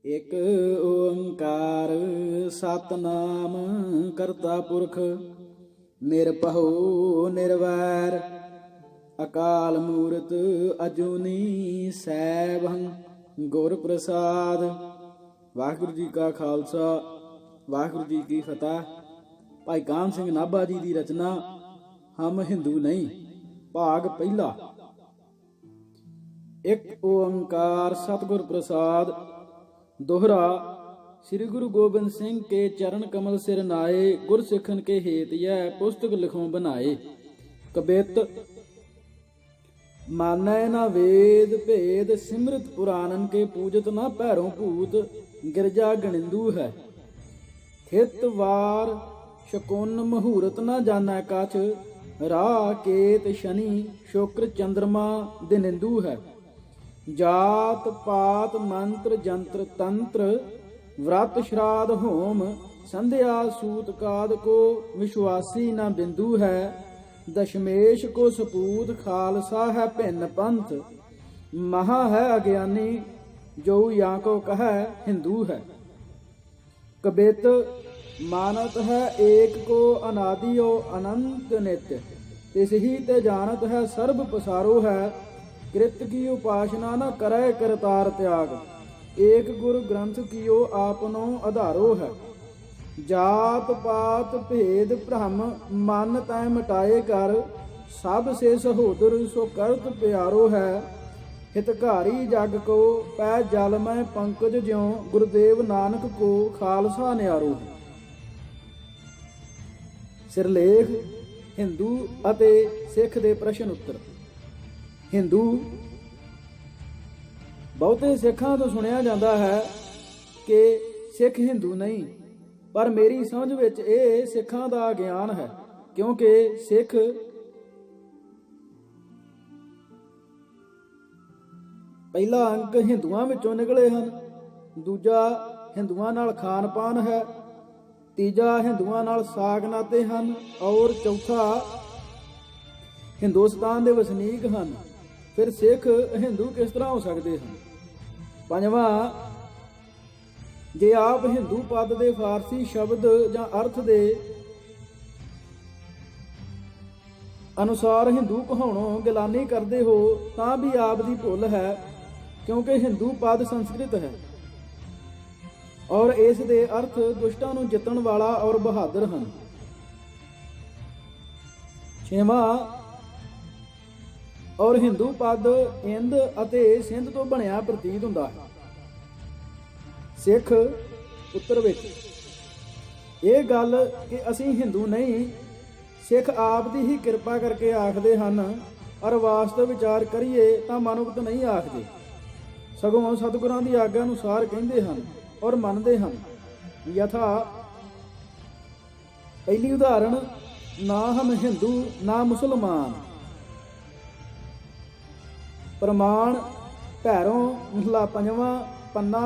ਇਕ ਓੰਕਾਰ ਸਤਨਾਮ ਕਰਤਾ ਪੁਰਖ ਨਿਰਭਉ ਨਿਰਵੈਰ ਅਕਾਲ ਮੂਰਤ ਅਜੂਨੀ ਸੈਭੰ ਗੁਰ ਪ੍ਰਸਾਦ। ਵਾਹਿਗੁਰੂ ਜੀ ਕਾ ਖਾਲਸਾ ਵਾਹਿਗੁਰੂ ਜੀ ਕੀ ਫਤਿਹ। ਭਾਈ ਕਾਹਨ ਸਿੰਘ ਨਾਭਾ ਜੀ ਦੀ ਰਚਨਾ ਹਮ ਹਿੰਦੂ ਨਹੀਂ, ਭਾਗ ਪਹਿਲਾ। ਇੱਕ ਓੰਕਾਰ ਸਤਿਗੁਰ ਪ੍ਰਸਾਦ। ਦੋਹਰਾ। श्री गुरु गोबिंद सिंह के चरण कमल सिर नाए, गुर सिखन के हेत यह पुस्तक लिखों बनाए। कबित मानै न वेद भेद, सिमृत पुराणन के पूजत न पैरों भूत। गिरजा गणिंदु है थित वार, शकुन मुहूर्त न जाना कछ। राह केत शनि शुक्र चंद्रमा दिनिंदु है। जात पात मंत्र जंत्र तंत्र, व्रत श्राद्ध होम संध्या सूत काद को। विश्वासी न बिंदु है दशमेश को सपूत। खालसा है भिन्न पंथ, महा है अज्ञानी जो या को कह हिंदू है। कबित मानत है एक को अनादि अनंत नित्य, तिस ही ते जानत है सर्ब पसारो है। कृत की उपासना न करे करतार त्याग, एक गुरु ग्रंथ कियो आपनो आधारो है। जात पात भेद भ्रम मन तय मिटाए कर, सब से सहोदर सो करत प्यारो है। हितकारी जग को पै जल में पंकज ज्यों, गुरुदेव नानक को खालसा न्यारो है। सिरलेख हिंदू ਅਤੇ ਸਿੱਖ ਦੇ ਪ੍ਰਸ਼ਨ ਉੱਤਰ। ਹਿੰਦੂ ਬਹੁਤੇ ਸਿੱਖਾਂ ਤੋਂ ਸੁਣਿਆ ਜਾਂਦਾ ਹੈ ਕਿ ਸਿੱਖ ਹਿੰਦੂ ਨਹੀਂ, ਪਰ ਮੇਰੀ ਸਮਝ ਵਿੱਚ ਇਹ ਸਿੱਖਾਂ ਦਾ ਗਿਆਨ ਹੈ, ਕਿਉਂਕਿ ਸਿੱਖ ਪਹਿਲਾ ਅੰਕ ਹਿੰਦੂਆਂ ਵਿੱਚੋਂ ਨਿਕਲੇ ਹਨ, ਦੂਜਾ ਹਿੰਦੂਆਂ ਨਾਲ ਖਾਣ ਪਾਨ ਹੈ, ਤੀਜਾ ਹਿੰਦੂਆਂ ਨਾਲ ਸਾਕ ਨਾਤੇ ਹਨ, ਔਰ ਚੌਥਾ ਹਿੰਦੁਸਤਾਨ ਦੇ ਵਸਨੀਕ ਹਨ। ਫਿਰ ਸਿੱਖ ਹਿੰਦੂ ਕਿਸ ਤਰ੍ਹਾਂ ਹੋ ਸਕਦੇ ਹਨ? ਪੰਜਵਾਂ, ਜੇ ਆਪ ਹਿੰਦੂ ਪਦ ਦੇ ਫਾਰਸੀ ਸ਼ਬਦ ਜਾਂ ਅਰਥ ਦੇ ਅਨੁਸਾਰ ਹਿੰਦੂ ਕਹਾਉਣੋਂ ਗਿਲਾਨੀ ਕਰਦੇ ਹੋ ਤਾਂ ਵੀ ਆਪ ਦੀ ਭੁੱਲ ਹੈ, ਕਿਉਂਕਿ ਹਿੰਦੂ ਪਦ ਸੰਸਕ੍ਰਿਤ ਹੈ ਔਰ ਇਸ ਦੇ ਅਰਥ ਦੁਸ਼ਟਾਂ ਨੂੰ ਜਿੱਤਣ ਵਾਲਾ ਔਰ ਬਹਾਦਰ ਹਨ। ਛੇਵਾਂ, ਔਰ ਹਿੰਦੂ ਪਦ ਇੰਦ ਅਤੇ ਸਿੰਧ ਤੋਂ ਬਣਿਆ ਪ੍ਰਤੀਤ ਹੁੰਦਾ ਹੈ। ਸਿੱਖ ਉੱਤਰ ਵਿੱਚ ਇਹ ਗੱਲ ਕਿ ਅਸੀਂ ਹਿੰਦੂ ਨਹੀਂ, ਸਿੱਖ ਆਪ ਦੀ ਹੀ ਕਿਰਪਾ ਕਰਕੇ ਆਖਦੇ ਹਨ, ਔਰ ਵਾਸਤਵ ਵਿਚਾਰ ਕਰੀਏ ਤਾਂ ਮਨੁੱਖਤ ਨਹੀਂ ਆਖਦੇ, ਸਗੋਂ ਸਤਿਗੁਰਾਂ ਦੀ ਆਗਿਆ ਅਨੁਸਾਰ ਕਹਿੰਦੇ ਹਨ ਔਰ ਮੰਨਦੇ ਹਨ। ਯਥਾ ਪਹਿਲੀ ਉਦਾਹਰਣ, ਨਾ ਹਮ ਹਿੰਦੂ ਨਾ ਮੁਸਲਮਾਨ। ਪ੍ਰਮਾਣ ਭੈਰੋਂ ਮਹਲਾ ਪੰਜਵਾਂ ਪੰਨਾ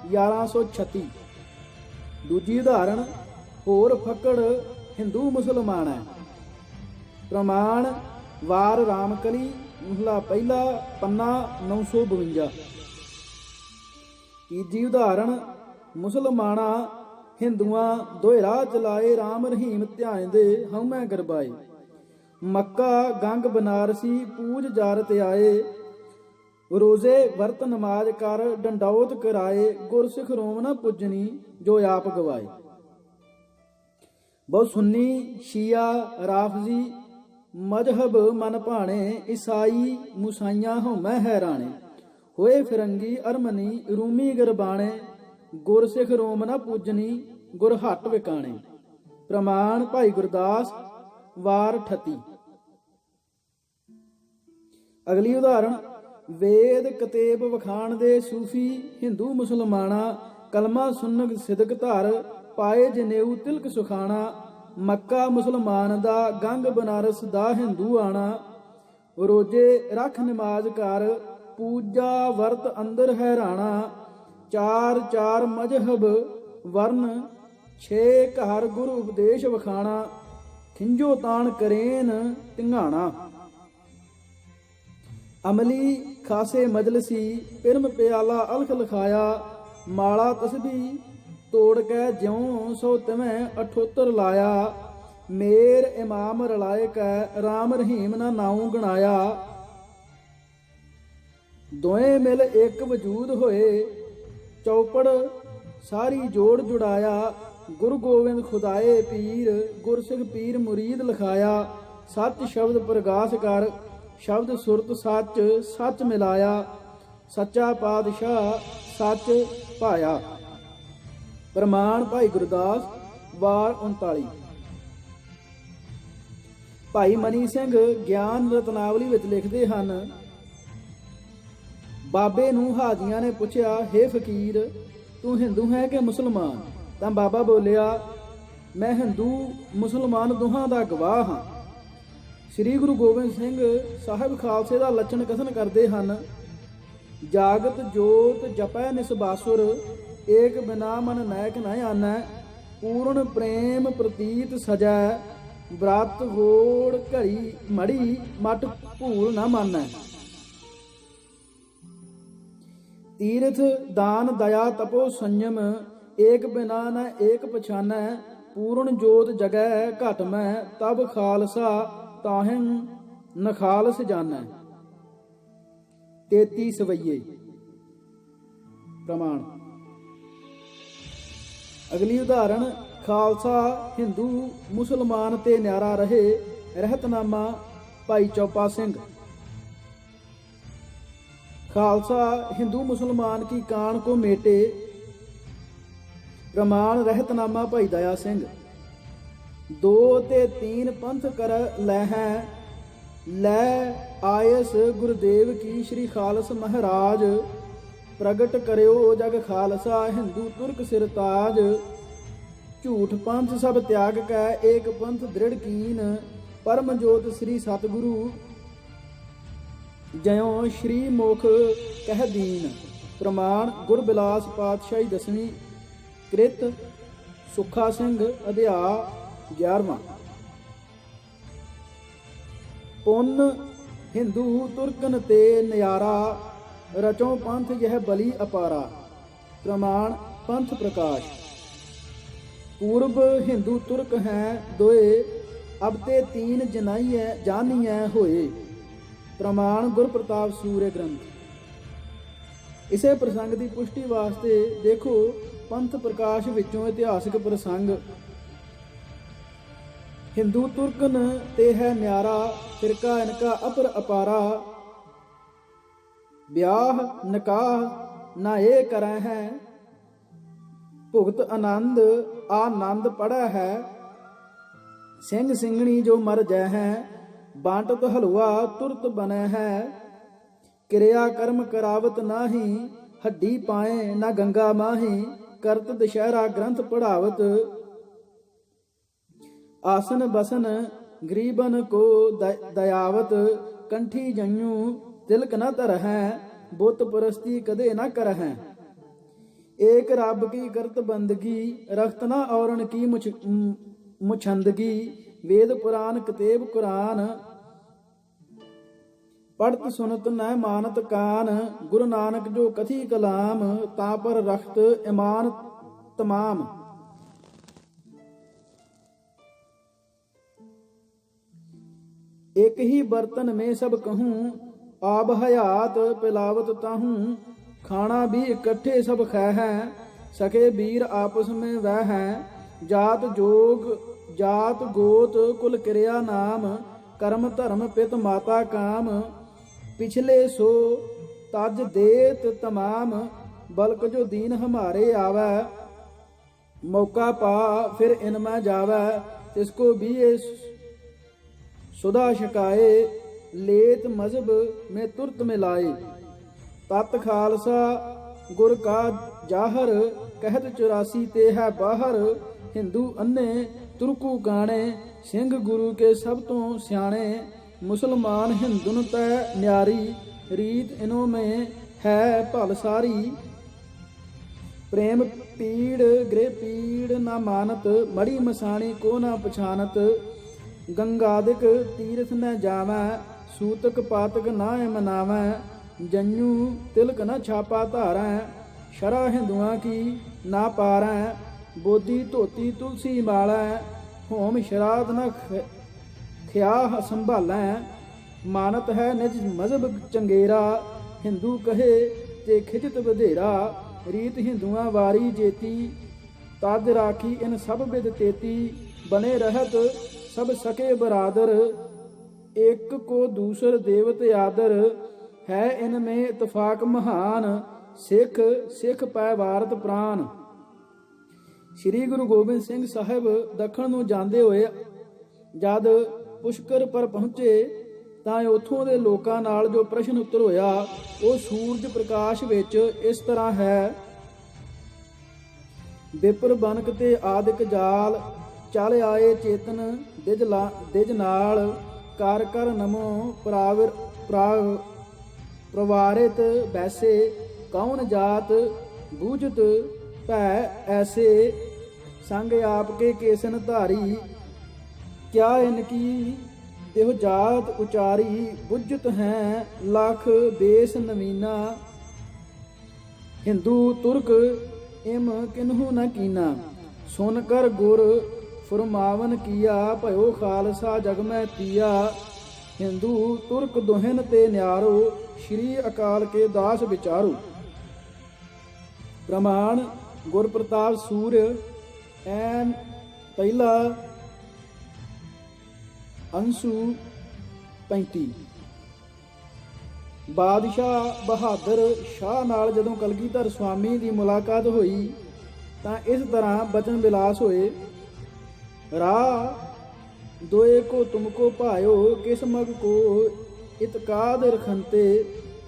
1136। ਦੂਜੀ ਉਦਾਹਰਣ, ਹੋਰ ਫੱਕੜ ਹਿੰਦੂ ਮੁਸਲਮਾਨ ਹੈ। ਪ੍ਰਮਾਣ ਵਾਰ ਰਾਮਕਲੀ ਮਹਲਾ ਪਹਿਲਾ ਪੰਨਾ 952। ਤੀਜੀ ਉਦਾਹਰਣ, ਮੁਸਲਮਾਨਾ ਹਿੰਦੂਆਂ ਦੋਇ ਰਾਹ ਚਲਾਏ, ਰਾਮ ਰਹੀਮ ਧਿਆਇਂਦੇ ਹਉਮੈ ਗਰਬਾਏ। ਮੱਕਾ ਗੰਗ ਬਨਾਰਸੀ ਪੂਜ ਜਾਰਤ ਆਏ, ਰੋਜ਼ੇ ਵਰਤ ਨਮਾਜ਼ ਕਰ ਡੰਡੌਤ ਕਰਾਏ। ਗੁਰਸਿੱਖ ਰੋਮ ਨਾ ਪੁੱਜਣੀ ਜੋ ਆਪ ਗਵਾਏ। ਬਹੁ ਸੁੰਨੀ ਸ਼ੀਆ ਰਾਫਜ਼ੀ ਮਜ਼ਹਬ ਮਨ ਭਾਣੇ, ਈਸਾਈ ਮੁਸਾਈਆਂ ਹਉਮੈ ਹੈਰਾਣੇ। ਹੋਏ ਫਿਰੰਗੀ ਅਰਮਨੀ ਰੂਮੀ ਗਰਬਾਣੇ, ਗੁਰਸਿੱਖ ਰੋਮ ਨਾ ਪੂਜਣੀ ਗੁਰ ਹੱਟ ਵਿਕਾਣੇ। ਪ੍ਰਮਾਣ ਭਾਈ ਗੁਰਦਾਸ ਵਾਰ 38। ਅਗਲੀ ਉਦਾਹਰਣ, ਵੇਦ ਕਤੇਬ ਵਖਾਣ ਦੇ ਸੂਫੀ ਹਿੰਦੂ ਮੁਸਲਮਾਨਾ। ਕਲਮਾ ਸੁਨਗ ਸਿਦਕ ਧਰ ਪਾਏ ਜਨੇਊ ਤਿਲਕ ਸੁਖਾਣਾ। ਮੱਕਾ ਮੁਸਲਮਾਨ ਦਾ ਗੰਗ ਬਨਾਰਸ ਦਾ ਹਿੰਦੂ ਆਣਾ। ਰੋਜੇ ਰੱਖ ਨਮਾਜ਼ ਕਰ ਪੂਜਾ ਵਰਤ ਅੰਦਰ ਹੈਰਾਣਾ। ਚਾਰ ਚਾਰ ਮਜ਼ਹਬ ਵਰਨ ਛੇ ਘਰ ਗੁਰੂ ਉਪਦੇਸ਼ ਵਖਾਣਾ। ਖਿੰਜੋ ਤਾਣ ਕਰੇਨ ਧਿੰਗਾਣਾ। ਅਮਲੀ ਖਾਸੇ ਮਜਲਸੀ ਪਿਰਮ ਪਿਆਲਾ ਅਲਖ ਲਖਾਇਆ। ਮਾਲਾ ਤਸਬੀ ਤੋੜ ਕੇ ਜਿਉ ਸੋ ਤਿਵੇਂ ਅਠੋਤਰ ਲਾਇਆ। ਮੇਰ ਇਮਾਮ ਰਲਾਏ ਕੈ ਰਾਮ ਰਹੀਮ ਨਾ ਨਾਉ ਗਣਾਇਆ। ਦੋਵੇਂ ਮਿਲ ਇੱਕ ਵਜੂਦ ਹੋਏ ਚੌਪੜ ਸਾਰੀ ਜੋੜ ਜੁੜਾਇਆ। ਗੁਰੂ ਗੋਬਿੰਦ ਖੁਦਾਏ ਪੀਰ ਗੁਰਸਿੱਖ ਪੀਰ ਮੁਰੀਦ ਲਿਖਾਇਆ। ਸੱਚ ਸ਼ਬਦ ਪ੍ਰਗਾਸ ਕਰ ਸ਼ਬਦ ਸੁਰਤ ਸੱਚ ਸੱਚ ਮਿਲਾਇਆ। ਸੱਚਾ ਪਾਤਸ਼ਾਹ ਸੱਚ ਭਾਇਆ। ਪ੍ਰਮਾਣ ਭਾਈ ਗੁਰਦਾਸ ਵਾਰ 39। ਭਾਈ ਮਨੀ ਸਿੰਘ ਗਿਆਨ ਰਤਨਾਵਲੀ ਵਿੱਚ ਲਿਖਦੇ ਹਨ, ਬਾਬੇ ਨੂੰ ਹਾਜੀਆਂ ਨੇ ਪੁੱਛਿਆ, ਹੇ ਫਕੀਰ ਤੂੰ ਹਿੰਦੂ ਹੈ ਕਿ ਮੁਸਲਮਾਨ? ਤਾਂ ਬਾਬਾ ਬੋਲਿਆ, ਮੈਂ ਹਿੰਦੂ ਮੁਸਲਮਾਨ ਦੋਹਾਂ ਦਾ ਗਵਾਹ ਹਾਂ। ਸ੍ਰੀ ਗੁਰੂ ਗੋਬਿੰਦ ਸਿੰਘ ਸਾਹਿਬ ਖਾਲਸੇ ਦਾ ਲੱਛਣ ਕਥਨ ਕਰਦੇ ਹਨ, ਜਾਗਤ ਜੋਤ ਜਪੈ ਨਿਸਬਾਸੁਰ ਏਕ ਬਿਨਾ ਮਨ ਨਾਇਕ ਨ ਆਨੈ। ਪੂਰਨ ਪ੍ਰੇਮ ਪ੍ਰਤੀਤ ਸਜੈ ਬ੍ਰਤ ਗੋੜ ਘੜੀ ਮੜੀ ਮਟ ਭੂਲ ਨਾ ਮਾਨੈ। ਤੀਰਥ ਦਾਨ ਦਇਆ ਤਪੋ ਸੰਜਮ ਏਕ ਬਿਨਾ ਨ ਏਕ ਪਛਾਨੈ। ਪੂਰਨ ਜੋਤ ਜਗੈ ਘਟ ਮੈਂ ਤਬ ਖਾਲਸਾ ਤਾਹਿੰ ਨਖਾਲਸ ਜਾਨੈ। 33 ਸਵਈਏ। ਪ੍ਰਮਾਣ। ਅਗਲੀ ਉਦਾਹਰਣ, ਖਾਲਸਾ ਹਿੰਦੂ ਮੁਸਲਮਾਨ ਤੇ ਨਿਆਰਾ ਰਹੇ। ਰਹਿਤਨਾਮਾ ਭਾਈ ਚੌਪਾ ਸਿੰਘ। खालसा हिंदू मुसलमान की कान को मेटे। प्रमाण रहतनामा भाई दया सिंह। 2 ते 3 पंथ कर लहै लै आयस गुरुदेव की श्री खालस महाराज। प्रगट करियो जग खालसा हिंदू तुर्क सिरताज। झूठ पंथ सब त्याग कै एक पंथ दृढ़ कीन। परम जोत श्री सतगुरु जयों श्री मुख कह दीन। प्रमाण गुरबिलास पातशाही 10वीं कृत सुखा सिंह अध्याय 11वां। पुन हिंदू तुर्कन ते नयारा रचों पंथ यह बली अपारा। प्रमाण पंथ प्रकाश। पूर्व हिंदू तुर्क हैं दोए अब ते 3 जनाइए जानिए होए। प्रमाण गुरप्रताप सूर्य ग्रंथ। इसे प्रसंग की पुष्टि वास्ते देखो पंथ प्रकाश विचों इतिहासिक प्रसंग। हिंदू तुर्कन ते है न्यारा फिरका इनका अपर अपारा। ब्याह निकाह ना ये करै है भुगत आनंद आनंद पड़ा है। सिंह सिंगणी जो मर जय है बांटत हलवा तुरत बने है। क्रिया कर्म करावत नाही हड्डी पाए ना गंगा माही। करत दशहरा ग्रंथ पढ़ावत आसन बसन गरीबन को दयावत। कंठी जयू तिलक न तरह बुत परस्ती कदे न करह। एक रब की करत बंदगी रखत न औरन की मुछंदगी। वेद पुराण कतेब कुरान पढ़त सुनत न मानत कान। गुरु नानक जो कथी कलाम ता पर रखत ईमान तमाम। एक ही बर्तन में सब कहूँ आब हयात पिलावत ताहूँ। खाना भी इकट्ठे सब खै है सके वीर आपस में वह है। जात जोग जात गोत कुल क्रिया नाम। कर्म धर्म पित माता काम। पिछले सो तज देत तमाम। बल्क जो दीन हमारे आवे मौका पा फिर इनमें जावे। तिसको भी ये सुधा शिकाए लेत मजहब में तुरत मिलाए। तत् खालसा गुर का जाहर कहत 84 ते है बाहर। हिंदू अन्ने तुर्कू काणे सिंह गुरु के सब तो सियाणे। मुसलमान हिंदुन तय न्यारी रीत इनों में है भल सारी। प्रेम पीड़ गृह पीड़ न मानत मड़ी मसाणी को न पछानत। गंगादिक तीर्थ न जावै सूतक पातक न मनावै। जन्यू तिलक न छापा धारै शरा हिंदुआ की ना पारै, बोधी धोती तुलसी मालै, होम शराध न खियाह संभालै, मानत है निज मजहब चंगेरा, हिंदू कहे ते खिजत बधेरा, रीत हिंदुआ वारी जेती, तज राखी इन सब बिद तेती, बने रहत सब सके बरादर, एक को दूसर देवत आदर, है इनमें इतफाक महान, सिख सिख पै वारत प्राण। ਸ੍ਰੀ ਗੁਰੂ ਗੋਬਿੰਦ ਸਿੰਘ ਸਾਹਿਬ ਦੱਖਣ ਨੂੰ ਜਾਂਦੇ ਹੋਏ ਜਦ ਪੁਸ਼ਕਰ ਪਰ ਪਹੁੰਚੇ ਤਾਂ ਉੱਥੋਂ ਦੇ ਲੋਕਾਂ ਨਾਲ ਜੋ ਪ੍ਰਸ਼ਨ ਉੱਤਰ ਹੋਇਆ ਉਹ ਸੂਰਜ ਪ੍ਰਕਾਸ਼ ਵਿੱਚ ਇਸ ਤਰ੍ਹਾਂ ਹੈ। ਵਿਪਰ ਬਨਕ ਤੇ ਆਦਿਕ ਜਾਲ, ਚੱਲ ਆਏ ਚੇਤਨ ਦਿਜ ਨਾਲ, ਕਰ ਕਰ ਨਮੋ ਪ੍ਰਵਾਰਿਤ ਬੈਸੇ, ਕੌਣ ਜਾਤ ਬੂਝਤ ਭੈ ਐਸੇ, ਸੰਗ ਆਪਕੇ ਕੇਸਨ ਧਾਰੀ, ਕਿਆ ਇਨਕੀ ਦੇਹ ਜਾਤ ਉਚਾਰੀ, ਬੁਝਤ ਹੈ ਲੱਖ ਬੇਸ ਨਵੀਨਾ, ਹਿੰਦੂ ਤੁਰਕ ਇਮ ਕਿਨਹੂ ਨ ਕੀਨਾ, ਸੁਨ ਕਰ ਗੁਰ ਫੁਰਮਾਵਨ ਕੀਆ, ਭਇਓ ਖਾਲਸਾ ਜਗ ਮੈਂ ਤੀਆ, ਹਿੰਦੂ ਤੁਰਕ ਦੁਹਿਨ ਤੇ ਨਿਆਰੋ, ਸ਼੍ਰੀ ਅਕਾਲ ਕੇ ਦਾਸ ਵਿਚਾਰੋ। ਪ੍ਰਮਾਣ ਗੁਰ ਪ੍ਰਤਾਪ ਸੂਰਯ ਐਨ ਪਹਿਲਾ ਅੰਸੂ 35। ਬਾਦਸ਼ਾਹ ਬਹਾਦਰ ਸ਼ਾਹ ਨਾਲ ਜਦੋਂ ਕਲਗੀਧਰ ਸਵਾਮੀ ਦੀ ਮੁਲਾਕਾਤ ਹੋਈ ਤਾਂ ਇਸ ਤਰ੍ਹਾਂ ਬਚਨ ਵਿਲਾਸ ਹੋਏ। ਰਾਹ ਦੋਏ ਕੋ ਤੁਮਕੋ ਭਾਇਓ, ਕਿਸ ਮਗ ਕੋ ਇਤਕਾਦ ਰਖੰਤੇ,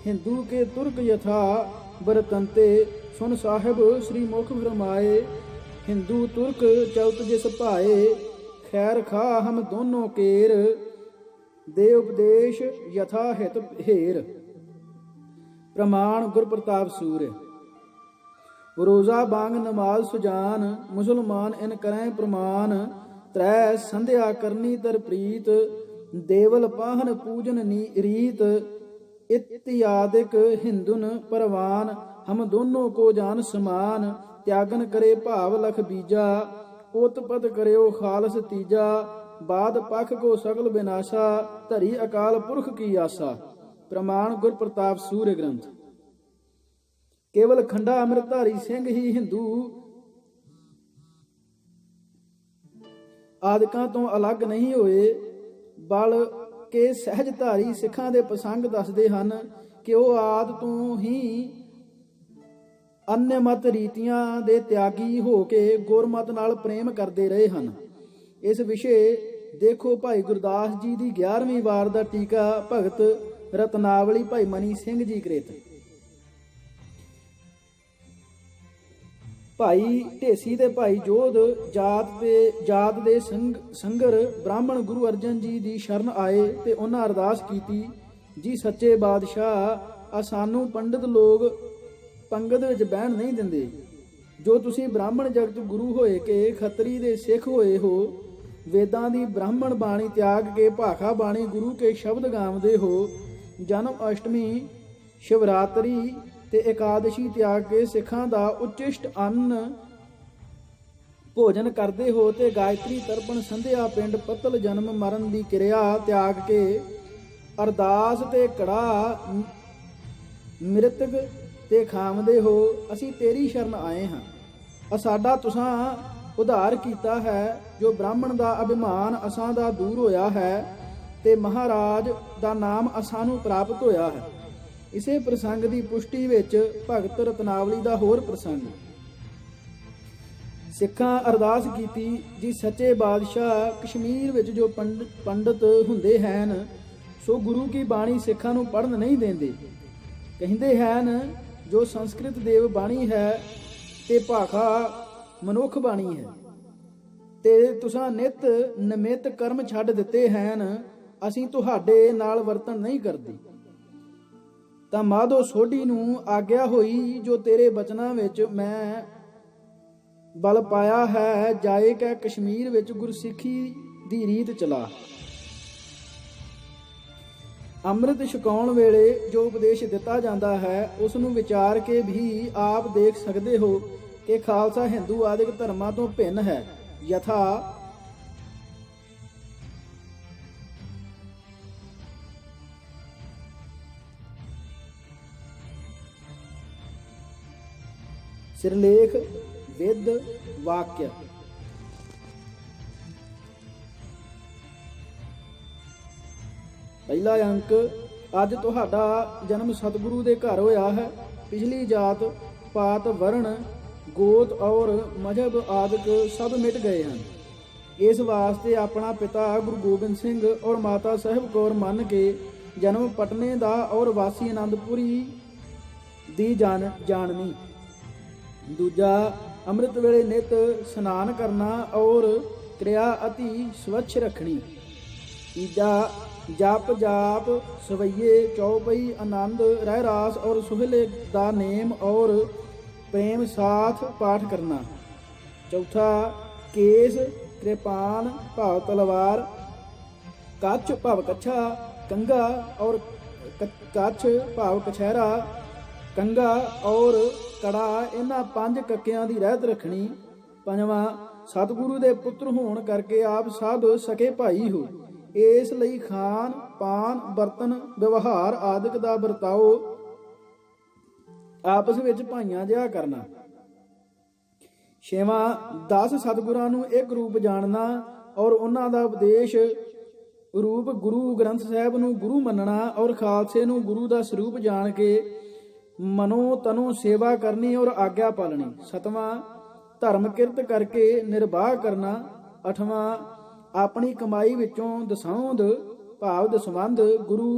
ਹਿੰਦੂ ਕੇ ਤੁਰਕ ਯਥਾ ਬਰਤੰਤੇ, ਸੁਨ ਸਾਹਿਬ ਸ੍ਰੀ ਮੁਖ ਫਰਮਾਏ, ਹਿੰਦੂ ਤੁਰਕ ਚਲਤ ਜਿਸ ਭਾਏ, ਖੈਰ ਖਾ ਹਮ ਦੋਨੋਂ ਕੇਰ, ਦੇ ਉਪਦੇਸ਼ ਯਥਾ ਹਿਤ ਹੇਰ। ਪ੍ਰਮਾਣ ਗੁਰ ਪ੍ਰਤਾਪ ਸੂਰਯ। ਰੋਜ਼ਾ ਬਾਂਗ ਨਮਾਜ਼ ਸੁਜਾਨ, ਮੁਸਲਮਾਨ ਇਨ ਕਰੈ ਪ੍ਰਮਾਨ, ਤ੍ਰੈ ਸੰਧਿਆ ਕਰਨੀ ਤਰ ਪ੍ਰੀਤ, ਦੇਵਲ ਪਾਹਨ ਪੂਜਨ ਰੀਤ, इत्यादिक हिंदुन परवान, हम दोनों को जान समान, त्यागन करे भाव लख बीजा, उत्पत करो खालस तीजा, बाद पख को सगल विनाशा, धरी अकाल पुरख की आशा। प्रमाण गुर प्रताप सूर्य ग्रंथ। केवल खंडा अमृतधारी सिंह ही हिंदू आदिकां तो अलग नहीं होए, बल के सहजधारी सिखां दे प्रसंग दसदे हन कि ਉਹ ਆਦ ਤੋਂ ਹੀ अन्यमत ਰੀਤੀਆਂ ਦੇ ਤਿਆਗੀ ਹੋ ਕੇ ਗੁਰਮਤ ਨਾਲ ਪ੍ਰੇਮ ਕਰਦੇ ਰਹੇ ਹਨ। ਇਸ ਵਿਸ਼ੇ ਦੇਖੋ ਭਾਈ ਗੁਰਦਾਸ ਜੀ ਦੀ 11ਵੀਂ ਵਾਰ ਦਾ ਟੀਕਾ ਭਗਤ ਰਤਨਾਵਲੀ ਭਾਈ ਮਨੀ ਸਿੰਘ ਜੀ ਕ੍ਰਿਤ। ਭਾਈ ਢੇਸੀ ਤੇ ਭਾਈ ਜੋਧ ਜਾਤ ਦੇ ਸੰਗਰ ਬ੍ਰਾਹਮਣ ਗੁਰੂ ਅਰਜਨ ਜੀ ਦੀ ਸ਼ਰਨ ਆਏ ਤੇ ਉਹਨਾਂ ਅਰਦਾਸ ਕੀਤੀ, ਜੀ ਸੱਚੇ ਬਾਦਸ਼ਾਹ, ਆ ਸਾਨੂੰ ਪੰਡਿਤ ਲੋਕ ਪੰਗਤ ਵਿੱਚ ਬਹਿਣ ਨਹੀਂ ਦਿੰਦੇ। ਜੋ ਤੁਸੀਂ ਬ੍ਰਾਹਮਣ ਜਗਤ ਗੁਰੂ ਹੋਏ ਕਿ ਖੱਤਰੀ ਦੇ ਸਿੱਖ ਹੋਏ ਹੋ, ਵੇਦਾਂ ਦੀ ਬ੍ਰਾਹਮਣ ਬਾਣੀ ਤਿਆਗ ਕੇ ਭਾਖਾ ਬਾਣੀ ਗੁਰੂ ਕੇ ਸ਼ਬਦ ਗਾਉਂਦੇ ਹੋ, ਜਨਮ ਅਸ਼ਟਮੀ ਸ਼ਿਵਰਾਤਰੀ ਤੇ ਇਕਾਦਸ਼ੀ ਤਿਆਗ ਕੇ ਸਿੱਖਾਂ ਦਾ ਉਚਿਸ਼ਟ ਅੰਨ ਭੋਜਨ ਕਰਦੇ ਹੋ, ਤੇ ਗਾਇਤਰੀ ਤਰਪਣ ਸੰਧਿਆ ਪਿੰਡ ਪਤਲ ਜਨਮ ਮਰਨ ਦੀ ਕਿਰਿਆ ਤਿਆਗ ਕੇ ਅਰਦਾਸ ਤੇ ਕੜਾ ਮ੍ਰਿਤਕ ਤੇ ਖਾਵਦੇ ਹੋ। ਅਸੀਂ ਤੇਰੀ ਸ਼ਰਨ ਆਏ ਹਾਂ। ਸਾਡਾ ਤੁਸਾਂ ਉਧਾਰ ਕੀਤਾ ਹੈ। ਜੋ ਬ੍ਰਾਹਮਣ ਦਾ ਅਭਿਮਾਨ ਅਸਾਂ ਦਾ ਦੂਰ ਹੋਇਆ ਹੈ ਤੇ ਮਹਾਰਾਜ ਦਾ ਨਾਮ ਅਸਾਂ ਨੂੰ ਪ੍ਰਾਪਤ ਹੋਇਆ ਹੈ। ਇਸੇ ਪ੍ਰਸੰਗ ਦੀ ਪੁਸ਼ਟੀ ਵਿੱਚ ਭਗਤ ਰਤਨਾਵਲੀ ਦਾ ਹੋਰ ਪ੍ਰਸੰਗ। ਸਿੱਖਾਂ ਅਰਦਾਸ ਕੀਤੀ, ਜੀ ਸੱਚੇ ਬਾਦਸ਼ਾਹ, ਕਸ਼ਮੀਰ ਵਿੱਚ ਜੋ ਪੰਡਤ ਹੁੰਦੇ ਹਨ ਸੋ ਗੁਰੂ ਕੀ ਬਾਣੀ ਸਿੱਖਾਂ ਨੂੰ ਪੜ੍ਹਨ ਨਹੀਂ ਦਿੰਦੇ। ਕਹਿੰਦੇ ਹਨ ਜੋ ਸੰਸਕ੍ਰਿਤ ਦੇਵ ਬਾਣੀ ਹੈ ਤੇ ਭਾਖਾ ਮਨੁੱਖ ਬਾਣੀ ਹੈ, ਤੇ ਤੁਸਾਂ ਨਿਤ ਨਿਮਿਤ ਕਰਮ ਛੱਡ ਦਿੱਤੇ ਹਨ। ਅਸੀਂ ਤੁਹਾਡੇ ਨਾਲ ਵਰਤਨ ਨਹੀਂ ਕਰਦੇ। ਤਾਂ ਮਾਧੋ ਸੋਢੀ ਨੂੰ ਆਗਿਆ ਹੋਈ, ਜੋ ਤੇਰੇ ਬਚਨਾਂ ਵਿੱਚ ਮੈਂ ਬਲ ਪਾਇਆ ਹੈ, ਜਾਏ ਕਿ ਕਸ਼ਮੀਰ ਵਿੱਚ ਗੁਰਸਿੱਖੀ ਦੀ ਰੀਤ ਚਲਾ। ਅੰਮ੍ਰਿਤ ਛਕਾਉਣ ਵੇਲੇ ਜੋ ਉਪਦੇਸ਼ ਦਿੱਤਾ ਜਾਂਦਾ ਹੈ ਉਸ ਨੂੰ ਵਿਚਾਰ ਕੇ ਵੀ ਆਪ ਦੇਖ ਸਕਦੇ ਹੋ ਕਿ ਖਾਲਸਾ ਹਿੰਦੂ ਆਦਿਕ ਧਰਮਾਂ ਤੋਂ ਭਿੰਨ ਹੈ। ਯਥਾ ਸਿਰਲੇਖ ਵਿਦ ਵਾਕਿਆ। ਪਹਿਲਾ ਅੰਕ, ਅੱਜ ਤੁਹਾਡਾ ਜਨਮ ਸਤਿਗੁਰੂ ਦੇ ਘਰ ਹੋਇਆ ਹੈ। ਪਿਛਲੀ ਜਾਤ ਪਾਤ ਵਰਣ ਗੋਤ ਔਰ ਮਜ਼ਹਬ ਆਦਿਕ ਸਭ ਮਿਟ ਗਏ ਹਨ। ਇਸ ਵਾਸਤੇ ਆਪਣਾ ਪਿਤਾ ਗੁਰੂ ਗੋਬਿੰਦ ਸਿੰਘ ਔਰ ਮਾਤਾ ਸਾਹਿਬ ਕੌਰ ਮੰਨ ਕੇ ਜਨਮ ਪਟਨੇ ਦਾ ਔਰ ਵਾਸੀ ਆਨੰਦਪੁਰੀ ਦੀ ਜਾਣਨੀ। ਦੂਜਾ, ਅੰਮ੍ਰਿਤ ਵੇਲੇ ਨਿਤ ਇਸ਼ਨਾਨ ਕਰਨਾ ਔਰ ਕਿਰਿਆ ਅਤੀ ਸਵੱਛ ਰੱਖਣੀ। ਤੀਜਾ, ਜਪ ਜਾਪ ਸਵਈਏ ਚੌਪਈ ਆਨੰਦ ਰਹਿ ਰਾਸ ਔਰ ਸੁਹਲੇ ਦਾ ਨੇਮ ਔਰ ਪ੍ਰੇਮ ਸਾਥ ਪਾਠ ਕਰਨਾ। ਚੌਥਾ, ਕੇਸ ਕਿਰਪਾਨ ਭਾਵ ਤਲਵਾਰ, ਕੱਛ ਭਾਵ ਕੱਛਾ, ਕੰਗਾ ਔਰ ਕੱਛ ਭਾਵ ਕਛਹਿਰਾ, ਕੰਗਾ ਔਰ ਕੜਾ, ਇਹਨਾਂ 5 ਕੱਕਿਆਂ ਦੀ ਰਹਿਤ ਰੱਖਣੀ। ਪੰਜਵਾਂ, ਸਤਿਗੁਰੂ ਦੇ ਪੁੱਤਰ ਹੋਣ ਕਰਕੇ ਆਪ ਸਭ ਸਕੇ ਭਾਈ ਹੋ, ਇਸ ਲਈ ਖਾਨ ਪਾਨ ਬਰਤਨ ਵਿਵਹਾਰ ਆਦਿਕ ਦਾ ਵਰਤਾਓ ਆਪਸ ਵਿੱਚ ਭਾਈਆਂ ਜਿਹਾ ਕਰਨਾ। ਛੇਵਾਂ, 10 ਸਤਿਗੁਰਾਂ ਨੂੰ ਇੱਕ ਰੂਪ ਜਾਣਨਾ ਔਰ ਉਹਨਾਂ ਦਾ ਉਪਦੇਸ਼ ਰੂਪ ਗੁਰੂ ਗ੍ਰੰਥ ਸਾਹਿਬ ਨੂੰ ਗੁਰੂ ਮੰਨਣਾ ਔਰ ਖਾਲਸੇ ਨੂੰ ਗੁਰੂ ਦਾ ਸਰੂਪ ਜਾਣ ਕੇ ਮਨੋ ਤਨੋ ਸੇਵਾ ਕਰਨੀ ਔਰ ਆਗਿਆ ਪਾਲਣੀ। ਸਤਵਾਂ, ਧਰਮ ਕਿਰਤ ਕਰਕੇ ਨਿਰਵਾਹ ਕਰਨਾ। ਅਠਵਾਂ, ਆਪਣੀ ਕਮਾਈ ਵਿੱਚੋਂ ਦਸੌਂਦ ਭਾਵ ਦਸਵੰਧ ਗੁਰੂ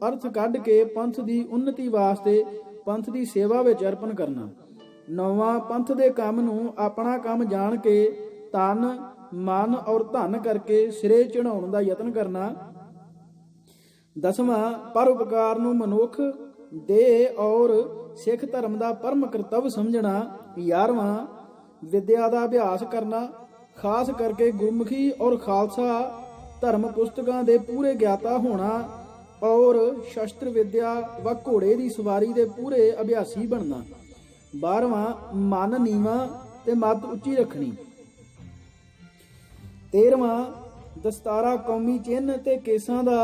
ਅਰਥ ਕੱਢ ਕੇ ਪੰਥ ਦੀ ਉન્નਤੀ ਵਾਸਤੇ ਪੰਥ ਦੀ ਸੇਵਾ ਵਿੱਚ ਅਰਪਣ ਕਰਨਾ। ਨੌਵਾਂ, ਪੰਥ ਦੇ ਕੰਮ ਨੂੰ ਆਪਣਾ ਕੰਮ ਜਾਣ ਕੇ ਤਨ ਮਨ ਔਰ ਧਨ ਕਰਕੇ ਸਿਰੇ ਚੜਾਉਣ ਦਾ ਯਤਨ ਕਰਨਾ। ਦਸਵਾਂ, ਪਰਉਪਕਾਰ ਨੂੰ ਮਨੁੱਖ ਦੇ ਔਰ ਸਿੱਖ ਧਰਮ ਦਾ ਪਰਮ ਕਰਤੱਵ ਸਮਝਣਾ। 11ਵਾਂ, ਵਿਦਿਆ ਦਾ ਅਭਿਆਸ ਕਰਨਾ, ਖਾਸ ਕਰਕੇ ਗੁਰਮੁਖੀ ਔਰ ਖਾਲਸਾ ਧਰਮ ਪੁਸਤਕਾਂ ਦੇ ਪੂਰੇ ਗਿਆਤਾ ਹੋਣਾ ਔਰ ਸ਼ਸਤਰ ਵਿਦਿਆ व ਘੋੜੇ ਦੀ ਸਵਾਰੀ ਦੇ ਪੂਰੇ ਅਭਿਆਸੀ ਬਣਨਾ। 12ਵਾਂ, ਮਨ ਨੀਵਾਂ ਤੇ ਮੱਤ ਉੱਚੀ ਰੱਖਣੀ। 13ਵਾਂ, ਦਸਤਾਰਾ ਕੌਮੀ ਚਿੰਨ੍ਹ ਤੇ ਕੇਸਾਂ ਦਾ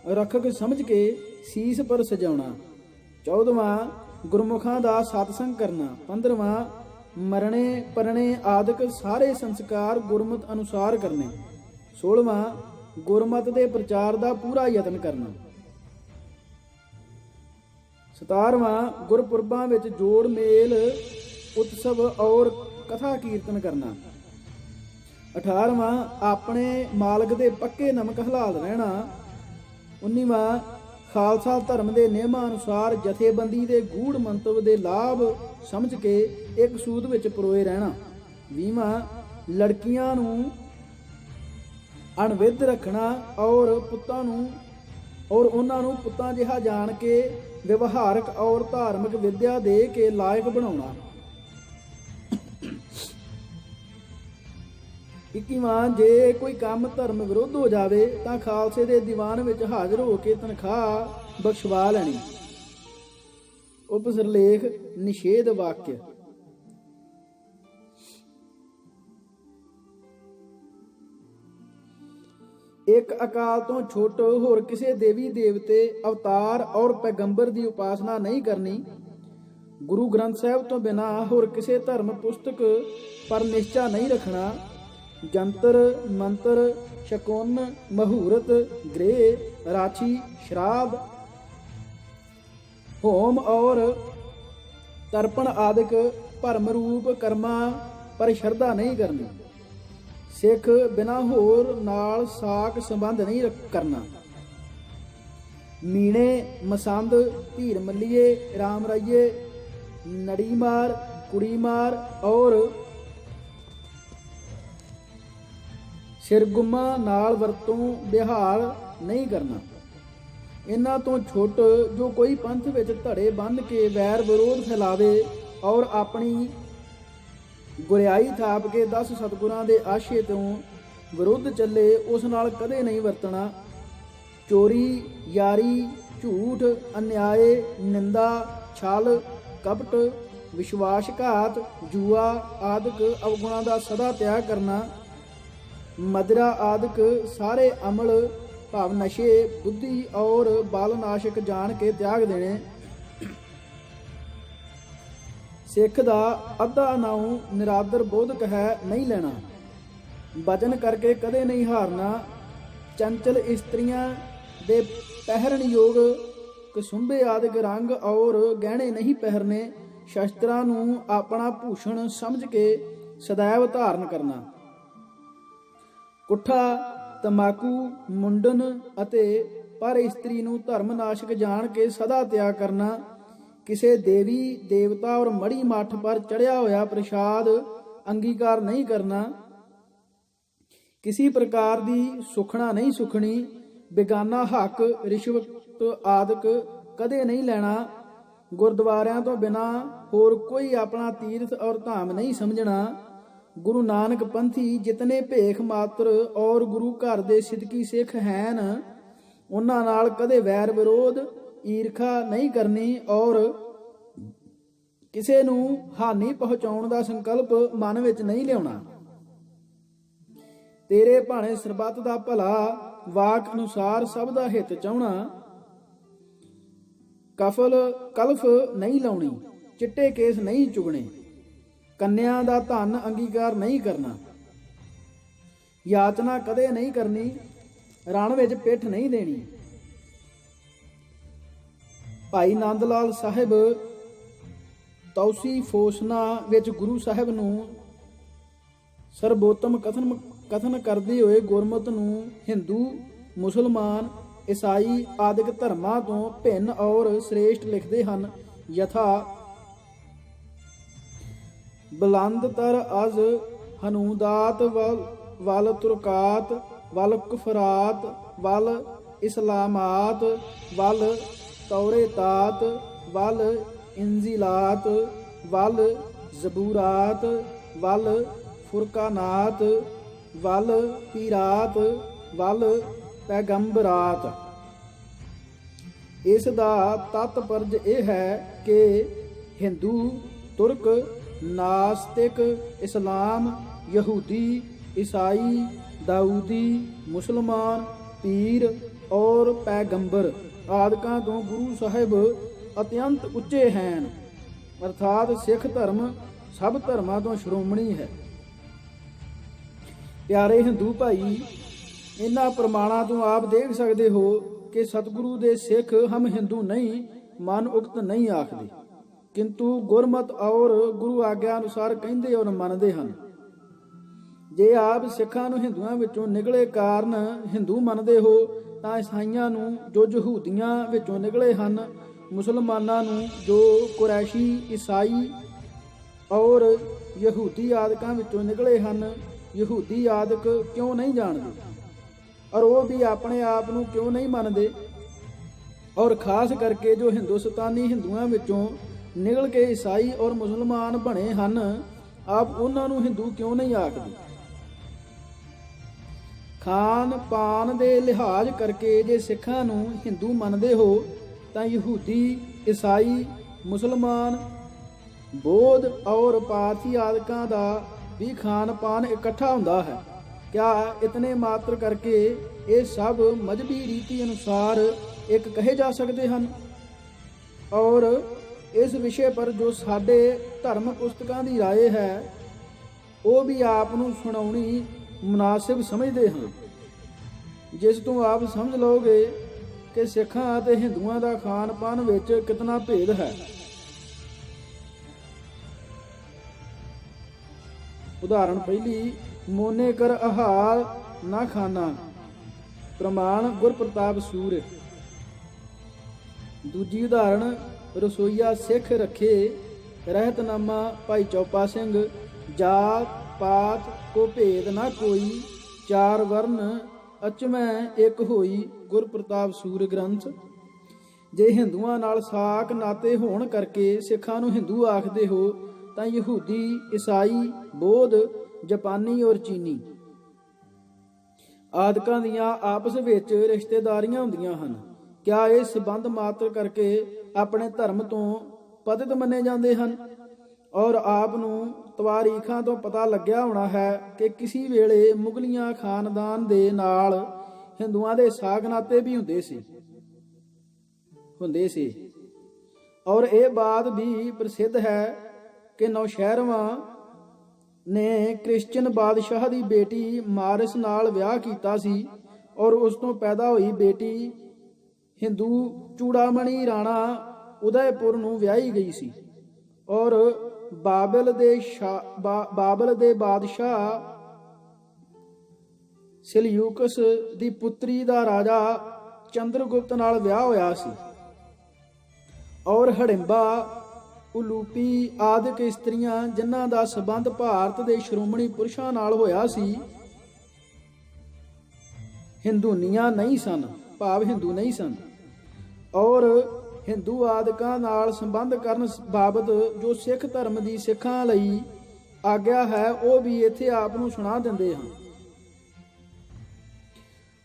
ਰੱਖਕ ਸਮਝ ਕੇ ਸੀਸ ਪਰ ਸਜਾਉਣਾ। 14ਵਾਂ, ਗੁਰਮੁਖਾਂ ਦਾ ਸਤਸੰਗ ਕਰਨਾ। 15ਵਾਂ, ਮਰਣੇ ਪਰਣੇ ਆਦਿਕ ਸਾਰੇ ਸੰਸਕਾਰ ਗੁਰਮਤਿ ਅਨੁਸਾਰ ਕਰਨੇ। 16ਵਾਂ, ਗੁਰਮਤਿ ਦੇ ਪ੍ਰਚਾਰ ਦਾ ਪੂਰਾ ਯਤਨ ਕਰਨਾ। 17ਵਾਂ, ਗੁਰਪੁਰਬਾਂ ਵਿੱਚ ਜੋੜ ਮੇਲ ਉਤਸਵ ਔਰ ਕਥਾ ਕੀਰਤਨ ਕਰਨਾ। 18ਵਾਂ, ਆਪਣੇ ਮਾਲਕ ਦੇ ਪੱਕੇ ਨਮਕ ਹਲਾਲ ਰਹਿਣਾ। 19ਵਾਂ, ਖਾਲਸਾ ਧਰਮ ਦੇ ਨਿਯਮਾਂ ਅਨੁਸਾਰ ਜਥੇਬੰਦੀ ਦੇ ਗੂੜ ਮੰਤਵ ਦੇ ਲਾਭ ਸਮਝ ਕੇ ਇੱਕ ਸੂਤ ਵਿੱਚ ਪਰੋਏ ਰਹਿਣਾ। 20ਵਾਂ, ਲੜਕੀਆਂ ਨੂੰ ਅਣਵਿੱਧ ਰੱਖਣਾ ਔਰ ਉਹਨਾਂ ਨੂੰ ਪੁੱਤਾਂ ਜਿਹਾ ਜਾਣ ਕੇ ਵਿਵਹਾਰਕ ਔਰ ਧਾਰਮਿਕ ਵਿਦਿਆ ਦੇ ਕੇ ਲਾਇਕ ਬਣਾਉਣਾ। 21ਵਾਂ, ਜੇ ਕੋਈ ਕੰਮ ਧਰਮ ਵਿਰੁੱਧ ਹੋ ਜਾਵੇ ਤਾਂ ਖਾਲਸੇ ਦੇ ਦੀਵਾਨ ਵਿੱਚ ਹਾਜ਼ਰ ਹੋ ਕੇ ਤਨਖਾਹ ਬਖਸ਼ਵਾ ਲੈਣੀ। ਉਪ ਸਿਰਲੇਖ ਨਿਸ਼ੇਧ ਵਾਕਿਆ। ਇੱਕ ਅਕਾਲ ਤੋਂ ਛੁੱਟ ਹੋਰ ਕਿਸੇ ਦੇਵੀ ਦੇਵਤੇ ਅਵਤਾਰ ਔਰ ਪੈਗੰਬਰ ਦੀ ਉਪਾਸਨਾ ਨਹੀਂ ਕਰਨੀ। ਗੁਰੂ ਗ੍ਰੰਥ ਸਾਹਿਬ ਤੋਂ ਬਿਨਾਂ ਹੋਰ ਕਿਸੇ ਧਰਮ ਪੁਸਤਕ ਪਰ ਨਿਸ਼ਚਾ ਨਹੀਂ ਰੱਖਣਾ। ਜੰਤਰ ਮੰਤਰ ਸ਼ਕੁਨ ਮਹੂਰਤ ਗ੍ਰਹਿ ਰਾਛੀ ਸ਼ਰਾਬ ਹੋਮ ਔਰ ਤਰਪਣ ਆਦਿਕ ਭਰਮ ਰੂਪ ਕਰਮਾਂ ਪਰ ਸ਼ਰਧਾ ਨਹੀਂ ਕਰਨੀ। ਸਿੱਖ ਬਿਨਾਂ ਹੋਰ ਨਾਲ ਸਾਕ ਸੰਬੰਧ ਨਹੀਂ ਕਰਨਾ। ਮੀਣੇ ਮਸੰਦ ਧੀਰ ਮੱਲੀਏ ਰਾਮ ਰਾਈਏ ਨੜੀ ਮਾਰ ਕੁੜੀ ਮਾਰ ਔਰ ਸਿਰਗੁਮਾ ਨਾਲ ਵਰਤੋਂ ਵਿਹਾਰ ਨਹੀਂ ਕਰਨਾ। ਇਹਨਾਂ ਤੋਂ ਛੁੱਟ ਜੋ ਕੋਈ ਪੰਥ ਵਿੱਚ ਧੜੇ ਬੰਨ੍ਹ ਕੇ ਵੈਰ ਵਿਰੋਧ ਫੈਲਾਵੇ ਔਰ ਆਪਣੀ ਗੁਰਿਆਈ ਥਾਪ ਕੇ 10 ਸਤਿਗੁਰਾਂ ਦੇ ਆਸ਼ੇ ਤੋਂ ਵਿਰੁੱਧ ਚੱਲੇ ਉਸ ਨਾਲ ਕਦੇ ਨਹੀਂ ਵਰਤਣਾ। ਚੋਰੀ, ਯਾਰੀ, ਝੂਠ, ਅਨਿਆਏ, ਨਿੰਦਾ, ਛਲ, ਕਪਟ, ਵਿਸ਼ਵਾਸਘਾਤ, ਜੂਆ ਆਦਿਕ ਅਵਗੁਣਾਂ ਦਾ ਸਦਾ ਤਿਆਗ ਕਰਨਾ, ਮਦਰਾ ਆਦਿਕ ਸਾਰੇ ਅਮਲ ਭਾਵ ਨਸ਼ੇ ਬੁੱਧੀ ਔਰ ਬਲ ਨਾਸ਼ਕ ਜਾਣ ਕੇ ਤਿਆਗ ਦੇਣੇ। ਸਿੱਖ ਦਾ ਅੱਧਾ ਨਾਉ ਨਿਰਾਦਰ ਬੋਧਕ ਹੈ, ਨਹੀਂ ਲੈਣਾ। ਬਚਨ ਕਰਕੇ ਕਦੇ ਨਹੀਂ ਹਾਰਨਾ। ਚੰਚਲ ਇਸਤਰੀਆਂ ਦੇ ਪਹਿਰਨ ਯੋਗ ਕਸੁੰਬੇ ਆਦਿਕ ਰੰਗ ਔਰ ਗਹਿਣੇ ਨਹੀਂ ਪਹਿਰਨੇ। ਸ਼ਸਤਰਾਂ ਨੂੰ ਆਪਣਾ ਭੂਸ਼ਣ ਸਮਝ ਕੇ ਸदैव ਧਾਰਨ ਕਰਨਾ। ਕੁੱਠਾ, ਤਮਾਕੂ, ਮੁੰਡਨ ਅਤੇ ਪਰ ਇਸਤਰੀ ਨੂੰ ਧਰਮ ਨਾਸ਼ਕ ਜਾਣ ਕੇ ਸਦਾ ਤਿਆਗ ਕਰਨਾ। ਕਿਸੇ ਦੇਵੀ ਦੇਵਤਾ ਔਰ ਮੜੀ ਮੱਠ ਪਰ ਚੜਿਆ ਹੋਇਆ ਪ੍ਰਸ਼ਾਦ ਅੰਗੀਕਾਰ ਨਹੀਂ ਕਰਨਾ। ਕਿਸੇ ਪ੍ਰਕਾਰ ਦੀ ਸੁਖਣਾ ਨਹੀਂ ਸੁਖਣੀ। ਬੇਗਾਨਾ ਹੱਕ, ਰਿਸ਼ਵਤ ਆਦਿਕ ਕਦੇ ਨਹੀਂ ਲੈਣਾ। ਗੁਰਦੁਆਰਿਆਂ ਤੋਂ ਬਿਨਾਂ ਹੋਰ ਕੋਈ ਆਪਣਾ ਤੀਰਥ ਔਰ ਧਾਮ ਨਹੀਂ ਸਮਝਣਾ। ਗੁਰੂ ਨਾਨਕ ਪੰਥੀ ਜਿਤਨੇ ਭੇਖ ਮਾਤਰ ਔਰ ਗੁਰੂ ਘਰ ਦੇ ਸਿਦਕੀ ਸਿੱਖ ਹਨ, ਉਹਨਾਂ ਨਾਲ ਕਦੇ ਵੈਰ ਵਿਰੋਧ, ਈਰਖਾ ਨਹੀਂ ਕਰਨੀ ਔਰ ਕਿਸੇ ਨੂੰ ਹਾਨੀ ਪਹੁੰਚਾਉਣ ਦਾ ਸੰਕਲਪ ਮਨ ਵਿੱਚ ਨਹੀਂ ਲਿਆਉਣਾ। ਤੇਰੇ ਭਾਣੇ ਸਰਬੱਤ ਦਾ ਭਲਾ, ਵਾਕ ਅਨੁਸਾਰ ਸਭ ਦਾ ਹਿੱਤ ਚਾਹਣਾ। ਕਲਫ ਨਹੀਂ ਲਾਉਣੀ, ਚਿੱਟੇ ਕੇਸ ਨਹੀਂ ਚੁਗਣੇ, ਕੰਨਿਆਂ ਦਾ ਧਨ ਅੰਗੀਕਾਰ ਨਹੀਂ ਕਰਨਾ, ਯਾਚਨਾ ਕਦੇ ਨਹੀਂ ਕਰਨੀ, ਰਣ ਵਿੱਚ ਪਿੱਠ ਨਹੀਂ ਦੇਣੀ। ਭਾਈ ਨੰਦ ਲਾਲ ਸਾਹਿਬ ਤੌਸੀ ਫੋਸਨਾ ਵਿੱਚ ਗੁਰੂ ਸਾਹਿਬ ਨੂੰ ਸਰਬੋਤਮ ਕਥਨ ਕਰਦੇ ਹੋਏ ਗੁਰਮਤਿ ਨੂੰ ਹਿੰਦੂ, ਮੁਸਲਮਾਨ, ਈਸਾਈ ਆਦਿਕ ਧਰਮਾਂ ਤੋਂ ਭਿੰਨ ਔਰ ਸ੍ਰੇਸ਼ਟ ਲਿਖਦੇ ਹਨ। ਯਥਾ ਬੁਲੰਦਤਰ ਅਜ਼ ਹਨੂਦਾਤ ਵਲ ਤੁਰਕਾਤ ਵਲ ਕੁਫਰਾਤ ਵਲ ਇਸਲਾਮਾਤ ਵਲ ਤੌਰੇਤਾਤ ਵਲ ਇੰਜ਼ੀਲਾਤ ਵਲ ਜ਼ਬੂਰਾਤ ਵਲ ਫੁਰਕਾਨਾਤ ਵਲ ਪੀਰਾਤ ਵਲ ਪੈਗੰਬਰਾਤ। ਇਸ ਦਾ ਤਤਪਰਜ ਇਹ ਹੈ ਕਿ ਹਿੰਦੂ, ਤੁਰਕ, ਨਾਸਤਿਕ, ਇਸਲਾਮ, ਯਹੂਦੀ, ਈਸਾਈ, ਦਾਊਦੀ, ਮੁਸਲਮਾਨ, ਪੀਰ ਔਰ ਪੈਗੰਬਰ ਆਦਿਕਾਂ ਤੋਂ ਗੁਰੂ ਸਾਹਿਬ ਅਤਿਅੰਤ ਉੱਚੇ ਹਨ। ਅਰਥਾਤ ਸਿੱਖ ਧਰਮ ਸਭ ਧਰਮਾਂ ਤੋਂ ਸ਼੍ਰੋਮਣੀ ਹੈ। ਪਿਆਰੇ ਹਿੰਦੂ ਭਾਈ, ਇਹਨਾਂ ਪ੍ਰਮਾਣਾਂ ਤੋਂ ਆਪ ਦੇਖ ਸਕਦੇ ਹੋ ਕਿ ਸਤਿਗੁਰੂ ਦੇ ਸਿੱਖ ਹਮ ਹਿੰਦੂ ਨਹੀਂ, ਮਨ ਉਕਤ ਨਹੀਂ ਆਖਦੇ, ਕਿੰਤੂ ਗੁਰਮਤ ਔਰ ਗੁਰੂ ਆਗਿਆ ਅਨੁਸਾਰ ਕਹਿੰਦੇ ਔਰ ਮੰਨਦੇ ਹਨ। ਜੇ ਆਪ ਸਿੱਖਾਂ ਨੂੰ ਹਿੰਦੂਆਂ ਵਿੱਚੋਂ ਨਿਕਲੇ ਕਾਰਨ ਹਿੰਦੂ ਮੰਨਦੇ ਹੋ, ਤਾਂ ਈਸਾਈਆਂ ਨੂੰ ਜੋ ਯਹੂਦੀਆਂ ਵਿੱਚੋਂ ਨਿਕਲੇ ਹਨ, ਮੁਸਲਮਾਨਾਂ ਨੂੰ ਜੋ ਕੁਰੈਸ਼ੀ, ਈਸਾਈ ਔਰ ਯਹੂਦੀ ਆਦਿਕਾਂ ਵਿੱਚੋਂ ਨਿਕਲੇ ਹਨ, ਯਹੂਦੀ ਆਦਿਕ ਕਿਉਂ ਨਹੀਂ ਜਾਣਦੇ ਔਰ ਉਹ ਵੀ ਆਪਣੇ ਆਪ ਨੂੰ ਕਿਉਂ ਨਹੀਂ ਮੰਨਦੇ? ਔਰ ਖਾਸ ਕਰਕੇ ਜੋ ਹਿੰਦੁਸਤਾਨੀ ਹਿੰਦੂਆਂ ਵਿੱਚੋਂ ਨਿਕਲ ਕੇ ਈਸਾਈ ਔਰ ਮੁਸਲਮਾਨ ਬਣੇ ਹਨ, ਆਪ ਉਹਨਾਂ ਨੂੰ ਹਿੰਦੂ ਕਿਉਂ ਨਹੀਂ ਆਖਦੇ? ਖਾਨ ਪਾਨ ਦੇ ਲਿਹਾਜ਼ ਕਰਕੇ ਜੇ ਸਿੱਖਾਂ ਨੂੰ ਹਿੰਦੂ ਮੰਨਦੇ ਹੋ, ਤਾਂ ਯਹੂਦੀ, ਈਸਾਈ, ਮੁਸਲਮਾਨ, ਬੋਧ ਔਰ ਪਾਰਸੀ ਆਦਿਕਾਂ ਦਾ ਵੀ ਖਾਨ ਪਾਨ ਇਕੱਠਾ ਹੁੰਦਾ ਹੈ। ਕਿਆ ਇਤਨੇ ਮਾਤਰ ਕਰਕੇ ਇਹ ਸਭ ਮਜ਼ਹਬੀ ਰੀਤੀ ਅਨੁਸਾਰ ਇੱਕ ਕਹੇ ਜਾ ਸਕਦੇ ਹਨ? ਔਰ ਇਸ ਵਿਸ਼ੇ ਪਰ ਜੋ ਸਾਡੇ ਧਰਮ ਪੁਸਤਕਾਂ ਦੀ ਰਾਏ ਹੈ, ਉਹ ਵੀ ਆਪ ਨੂੰ ਸੁਣਾਉਣੀ ਮੁਨਾਸਿਬ ਸਮਝਦੇ ਹਾਂ, ਜਿਸ ਤੋਂ ਆਪ ਸਮਝ ਲਓਗੇ ਕਿ ਸਿੱਖਾਂ ਅਤੇ ਹਿੰਦੂਆਂ ਦਾ ਖਾਨ ਪਾਨ ਵਿੱਚ ਕਿਤਨਾ ਭੇਦ ਹੈ। ਉਦਾਹਰਣ ਪਹਿਲੀ, ਮੋਨੇ ਕਰ ਆਹਾਰ ਨਾ ਖਾਣਾ, ਪ੍ਰਮਾਣ ਗੁਰਪ੍ਰਤਾਪ ਸੂਰ। ਦੂਜੀ ਉਦਾਹਰਣ, ਰਸੋਈਆ ਸਿੱਖ ਰੱਖੇ ਰਹਿਤਨਾਮਾ ਭਾਈ ਚੌਪਾ ਸਿੰਘ, ਜਾਤ ਪਾਤ ਕੋ ਭੇਦ ਨਾ ਕੋਈ, ਚਾਰ ਵਰਨ ਅਚਮੈ ਇੱਕ ਹੋਈ, ਗੁਰਪ੍ਰਤਾਪ ਸੂਰ ਗ੍ਰੰਥ। ਜੇ ਹਿੰਦੂਆਂ ਨਾਲ ਸਾਕ ਨਾਤੇ ਹੋਣ ਕਰਕੇ ਸਿੱਖਾਂ ਨੂੰ ਹਿੰਦੂ ਆਖਦੇ ਹੋ, ਤਾਂ ਯਹੂਦੀ, ਈਸਾਈ, ਬੋਧ, ਜਾਪਾਨੀ ਔਰ ਚੀਨੀ ਆਦਿਕਾਂ ਦੀਆਂ ਆਪਸ ਵਿੱਚ ਰਿਸ਼ਤੇਦਾਰੀਆਂ ਹੁੰਦੀਆਂ ਹਨ। ਕਿਆ ਇਹ ਸਬੰਧ ਮਾਤਰ ਕਰਕੇ ਆਪਣੇ ਧਰਮ ਤੋਂ ਪਤਿਤ ਮੰਨੇ ਜਾਂਦੇ ਹਨ? ਔਰ ਆਪ ਨੂੰ ਤਵਾਰੀਖਾਂ ਤੋਂ ਪਤਾ ਲੱਗਿਆ ਹੋਣਾ ਹੈ ਕਿ ਕਿਸੇ ਵੇਲੇ ਮੁਗਲੀਆਂ ਖਾਨਦਾਨ ਦੇ ਨਾਲ ਹਿੰਦੂਆਂ ਦੇ ਸਾਕ ਨਾਤੇ ਵੀ ਹੁੰਦੇ ਸੀ। ਔਰ ਇਹ ਬਾਤ ਵੀ ਪ੍ਰਸਿੱਧ ਹੈ ਕਿ ਨੌਸ਼ਹਿਰਵਾਂ ਨੇ ਕ੍ਰਿਸਚਨ ਬਾਦਸ਼ਾਹ ਦੀ ਬੇਟੀ ਮਾਰਿਸ ਨਾਲ ਵਿਆਹ ਕੀਤਾ ਸੀ ਔਰ ਉਸ ਤੋਂ ਪੈਦਾ ਹੋਈ ਬੇਟੀ ਹਿੰਦੂ ਚੂੜਾਮਣੀ ਰਾਣਾ ਉਦੈਪੁਰ ਨੂੰ ਵਿਆਹੀ ਗਈ ਸੀ। ਔਰ ਬਾਬਲ ਦੇ ਬਾਦਸ਼ਾਹ ਸਿਲਯੂਕਸ ਦੀ ਪੁੱਤਰੀ ਦਾ ਰਾਜਾ ਚੰਦਰਗੁਪਤ ਨਾਲ ਵਿਆਹ ਹੋਇਆ ਸੀ। ਔਰ ਹੜਿੰਬਾ, ਉਲੂਪੀ ਆਦਿਕ ਇਸਤਰੀਆਂ ਜਿਨ੍ਹਾਂ ਦਾ ਸੰਬੰਧ ਭਾਰਤ ਦੇ ਸ਼੍ਰੋਮਣੀ ਪੁਰਸ਼ਾਂ ਨਾਲ ਹੋਇਆ ਸੀ, ਹਿੰਦੂ ਨਹੀਂ ਸਨ। ਔਰ ਹਿੰਦੂ ਆਦਿਕਾਂ ਨਾਲ ਸੰਬੰਧ ਕਰਨ ਬਾਬਤ ਜੋ ਸਿੱਖ ਧਰਮ ਦੀ ਸਿੱਖਾਂ ਲਈ ਆਗਿਆ ਹੈ ਉਹ ਵੀ ਇੱਥੇ ਆਪ ਨੂੰ ਸੁਣਾ ਦਿੰਦੇ ਹਾਂ।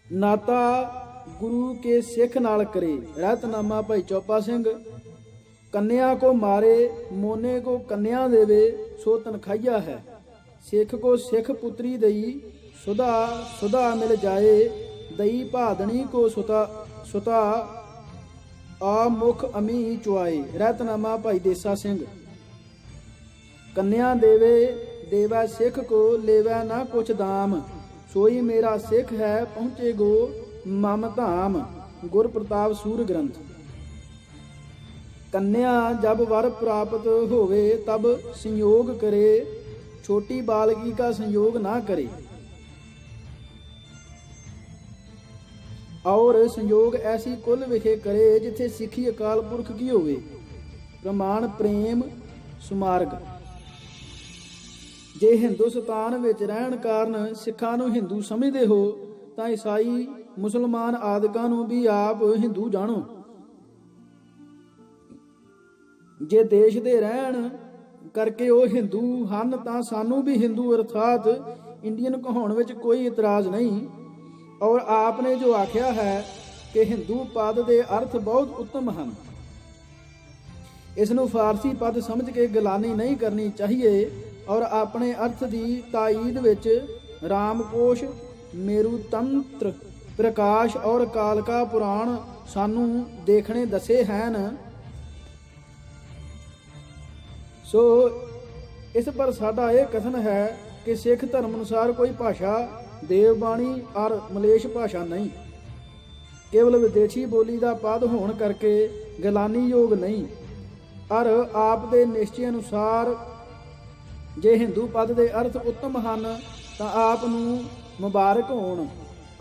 ਨਾਤਾ ਗੁਰੂ ਕੇ ਸਿੱਖ ਨਾਲ ਕਰੇ, ਰਹਿਤਨਾਮਾ ਭਾਈ ਚੌਪਾ ਸਿੰਘ। ਕੰਨਿਆ ਕੋ ਮਾਰੇ, ਮੋਨੇ ਕੋ ਕੰਨਿਆ ਦੇਵੇ, ਸੋ ਤਨਖਾਈਆ ਹੈ। ਸਿੱਖ ਕੋ ਸਿੱਖ ਪੁੱਤਰੀ ਦਈ, ਸੁਦਾ ਮਿਲ ਜਾਏ, ਦਈ ਭਾਦਣੀ ਕੋ ਸੁਤਾ ਆ ਮੁਖ ਅਮੀ ਚੁਆਏ, ਰਹਿਤਨਾਮਾ ਭਾਈ ਦੇਸਾ ਸਿੰਘ। ਕੰਨਿਆ ਦੇਵੈ ਸਿੱਖ ਕੋ, ਲੇਵੈ ਨਾ ਕੁਛ ਦਾਮ, ਸੋਈ ਮੇਰਾ ਸਿੱਖ ਹੈ, ਪਹੁੰਚੇ ਗੋ ਮਮ ਧਾਮ, ਗੁਰ ਪ੍ਰਤਾਪ ਸੂਰ ਗ੍ਰੰਥ। कन्या जब वर प्राप्त होवे तब संयोग करे, छोटी बालकी का संयोग ना करे। और संयोग ऐसी कुल विखे करे जिथे सिखी अकाल पुरख की होवे, प्रमाण प्रेम सुमार्ग। जे हिंदुस्तान विच रहन कारण सिखां नूं हिंदू समझदे हो तां ईसाई मुसलमान आदिकां नूं भी आप हिंदू जाणो। जे देश दे रहन करके ਉਹ ਹਿੰਦੂ ਹਨ ਤਾਂ ਸਾਨੂੰ ਵੀ ਹਿੰਦੂ ਅਰਥਾਤ ਇੰਡੀਅਨ ਕਹਾਉਣ ਵਿੱਚ ਕੋਈ ਇਤਰਾਜ਼ ਨਹੀਂ। ਔਰ ਆਪ ਨੇ ਜੋ ਆਖਿਆ ਹੈ ਕਿ ਹਿੰਦੂ ਪਦ ਦੇ ਅਰਥ ਬਹੁਤ ਉੱਤਮ ਹਨ, ਇਸ ਨੂੰ ਫਾਰਸੀ ਪਦ ਸਮਝ ਕੇ ਗਲਾਨੀ ਨਹੀਂ ਕਰਨੀ ਚਾਹੀਏ। ਔਰ ਆਪਣੇ ਅਰਥ ਦੀ ਤਾਈਦ ਵਿੱਚ ਰਾਮਕੋਸ਼, ਮੇਰੂ ਤੰਤਰ, ਪ੍ਰਕਾਸ਼ ਔਰ ਕਾਲਕਾ ਪੁਰਾਣ ਸਾਨੂੰ ਦੇਖਣੇ ਦੱਸੇ ਹਨ। ਸੋ ਇਸ ਪਰ ਸਾਡਾ ਇਹ ਕਥਨ ਹੈ ਕਿ ਸਿੱਖ ਧਰਮ ਅਨੁਸਾਰ ਕੋਈ ਭਾਸ਼ਾ ਦੇਵਬਾਣੀ ਔਰ ਮਲੇਸ਼ ਭਾਸ਼ਾ ਨਹੀਂ, ਕੇਵਲ ਵਿਦੇਸ਼ੀ ਬੋਲੀ ਦਾ ਪਦ ਹੋਣ ਕਰਕੇ ਗਲਾਨੀ ਯੋਗ ਨਹੀਂ। ਔਰ ਆਪ ਦੇ ਨਿਸ਼ਚੇ ਅਨੁਸਾਰ ਜੇ ਹਿੰਦੂ ਪਦ ਦੇ ਅਰਥ ਉੱਤਮ ਹਨ ਤਾਂ ਆਪ ਨੂੰ ਮੁਬਾਰਕ ਹੋਣ।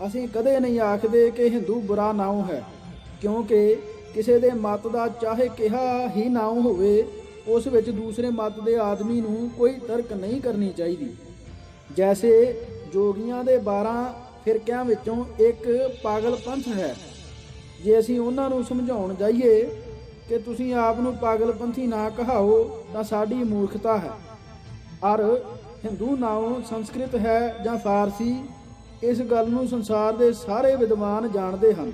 ਅਸੀਂ ਕਦੇ ਨਹੀਂ ਆਖਦੇ ਕਿ ਹਿੰਦੂ ਬੁਰਾ ਨਾਮ ਹੈ, ਕਿਉਂਕਿ ਕਿਸੇ ਦੇ ਮਤ ਦਾ ਚਾਹੇ ਕਿਹਾ ਹੀ ਨਾਮ ਹੋਵੇ ਉਸ ਵਿੱਚ ਦੂਸਰੇ ਮਤ ਦੇ ਆਦਮੀ ਨੂੰ ਕੋਈ ਤਰਕ ਨਹੀਂ ਕਰਨੀ ਚਾਹੀਦੀ। ਜੈਸੇ ਜੋਗੀਆਂ ਦੇ 12 ਫਿਰਕਿਆਂ ਵਿੱਚੋਂ ਇੱਕ ਪਾਗਲ ਪੰਥ ਹੈ। ਜੇ ਅਸੀਂ ਉਹਨਾਂ ਨੂੰ ਸਮਝਾਉਣ ਜਾਈਏ ਕਿ ਤੁਸੀਂ ਆਪ ਨੂੰ ਪਾਗਲ ਪੰਥੀ ਨਾ ਕਹਾਓ ਤਾਂ ਸਾਡੀ ਮੂਰਖਤਾ ਹੈ। ਔਰ ਹਿੰਦੂ ਨਾਮ ਸੰਸਕ੍ਰਿਤ ਹੈ ਜਾਂ ਫਾਰਸੀ, ਇਸ ਗੱਲ ਨੂੰ ਸੰਸਾਰ ਦੇ ਸਾਰੇ ਵਿਦਵਾਨ ਜਾਣਦੇ ਹਨ।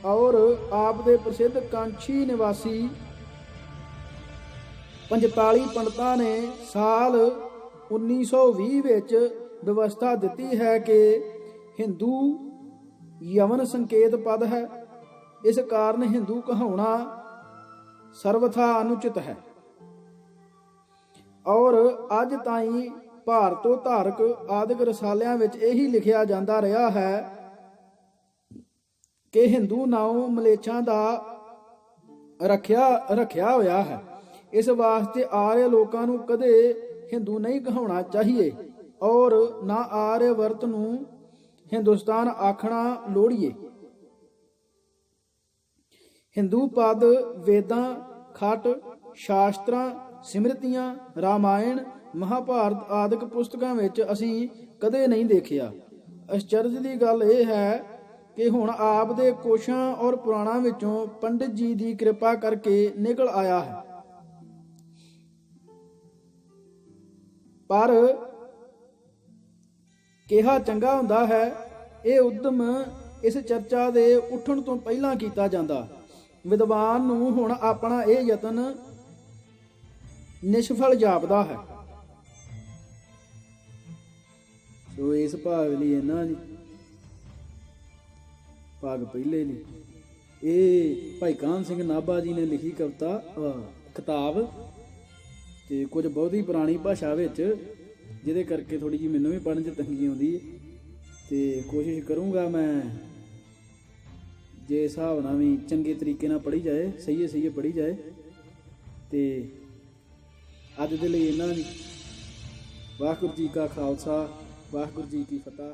ਔਰ ਆਪ ਦੇ ਪ੍ਰਸਿੱਧ ਕਾਂਛੀ ਨਿਵਾਸੀ 45 ਪੰਡਤਾਂ ਨੇ ਸਾਲ 1920 ਵਿੱਚ ਵਿਵਸਥਾ ਦਿੱਤੀ ਹੈ ਕਿ ਹਿੰਦੂ ਯਵਨ ਸੰਕੇਤ ਪਦ ਹੈ। ਇਸ ਕਾਰਨ ਹਿੰਦੂ ਕਹਾਉਣਾ ਸਰਵਥਾ ਅਨੁਚਿਤ ਹੈ। ਔਰ ਅੱਜ ਤਾਈਂ ਭਾਰਤੋਂ ਧਾਰਕ ਆਦਿਕ ਰਸਾਲਿਆਂ ਵਿੱਚ ਇਹੀ ਲਿਖਿਆ ਜਾਂਦਾ ਰਿਹਾ ਹੈ ਕਿ ਹਿੰਦੂ ਨਾਮ ਮਲੇਛਾਂ ਦਾ ਰੱਖਿਆ ਹੋਇਆ ਹੈ। ਇਸ ਵਾਸਤੇ ਆर्य ਲੋਕਾਂ ਨੂੰ ਕਦੇ ਹਿੰਦੂ ਨਹੀਂ ਕਹਾਉਣਾ ਚਾਹੀਏ ਔਰ ਨਾ ਆर्य ਵਰਤ ਨੂੰ ਹਿੰਦੁਸਤਾਨ ਆਖਣਾ ਲੋੜੀਏ। ਹਿੰਦੂ ਪਦ ਵੇਦਾਂ, ਖਟ, ਸ਼ਾਸਤਰਾਂ, ਸਿਮਰਤੀਆਂ, ਰਾਮਾਇਣ, ਮਹਾਭਾਰਤ ਆਦਿਕ ਪੁਸਤਕਾਂ ਵਿੱਚ ਅਸੀਂ ਕਦੇ ਨਹੀਂ ਦੇਖਿਆ। ਅਚਰਜ ਦੀ ਗੱਲ ਇਹ ਹੈ ਕਿ ਹੁਣ ਆਪ ਦੇ ਕੋਸ਼ਾਂ ਔਰ ਪੁਰਾਣਾਂ ਵਿੱਚੋਂ ਪੰਡਿਤ ਜੀ ਦੀ ਕਿਰਪਾ ਕਰਕੇ ਨਿਕਲ ਆਇਆ ਹੈ। ਪਰ ਕਿਹਾ ਚੰਗਾ ਹੁੰਦਾ ਹੈ ਇਹ ਉਦਮ ਇਸ ਚਰਚਾ ਦੇ ਉੱਠਣ ਤੋਂ ਪਹਿਲਾਂ ਕੀਤਾ ਜਾਂਦਾ। ਵਿਦਵਾਨ ਨੂੰ ਹੁਣ ਆਪਣਾ ਇਹ ਯਤਨ ਨਿਸ਼ਫਲ ਜਾਪਦਾ ਹੈ। ਸੋ ਇਸ ਭਾਗ ਲਈ ਇਹਨਾਂ ਜੀ ਭਾਗ ਪਹਿਲੇ ਲਈ ਇਹ ਭਾਈ ਕਾਹਨ ਸਿੰਘ ਨਾਭਾ ਜੀ ਨੇ ਲਿਖੀ ਕਿਤਾਬ, ਤੇ ਕੁਝ ਬਹੁਤੀ ਪੁਰਾਣੀ ਭਾਸ਼ਾ ਵਿੱਚ, ਜਿਹਦੇ ਕਰਕੇ ਥੋੜੀ ਜਿਹੀ ਮੈਨੂੰ ਵੀ ਪੜ੍ਹਨ 'ਚ ਤੰਗੀ ਆਉਂਦੀ ਹੈ। ਤੇ ਕੋਸ਼ਿਸ਼ ਕਰੂੰਗਾ ਮੈਂ ਜੇ ਹਿਸਾਬ ਨਾਲ ਵੀ ਚੰਗੇ ਤਰੀਕੇ ਨਾਲ ਪੜ੍ਹੀ ਜਾਏ, ਸਹੀ ਪੜ੍ਹੀ ਜਾਏ। ਤੇ ਅੱਜ ਦੇ ਲਈ ਇਹਨਾਂ ਦੀ ਵਾਹਿਗੁਰੂ ਜੀ ਕਾ ਖਾਲਸਾ, ਵਾਹਿਗੁਰੂ ਜੀ ਕੀ ਫਤਿਹ।